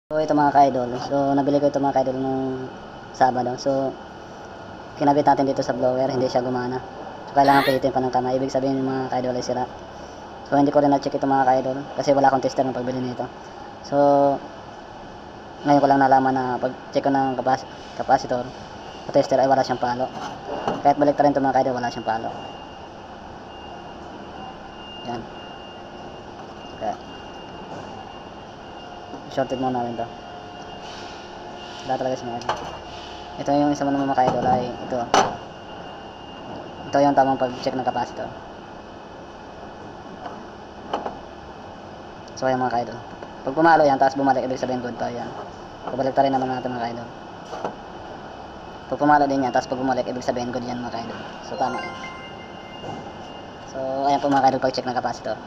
So ito mga ka-idol, so nabili ko ito mga ka-idol nung Sabado. So kinabit natin dito sa blower, hindi siya gumana. So kailangan pilitin pa ng tama, ibig sabihin yung mga ka-idol ay sira. So hindi ko rin na-check ito mga ka-idol kasi wala akong tester ng pagbili nito. So ngayon ko lang nalaman na pag check ko ng capacitor sa tester ay wala siyang palo. Kahit balik rin ito mga ka-idol, wala siyang palo. Yan. Kaya shorted muna natin to. Wala talaga siya. Ito yung isa mo naman mga ka-idol ay ito. Ito yung tamang pag-check ng capacitor. So ayan mga ka-idol. Pag pumalo yan, tapos bumalik, ibig sabihin good pa yan. Pabalik rin naman natin mga ka-idol. Pag pumalo din yan, tapos pag bumalik, ibig sabihin good yan mga ka-idol. So tama yan. So ayan po mga ka-idol, pag-check ng capacitor.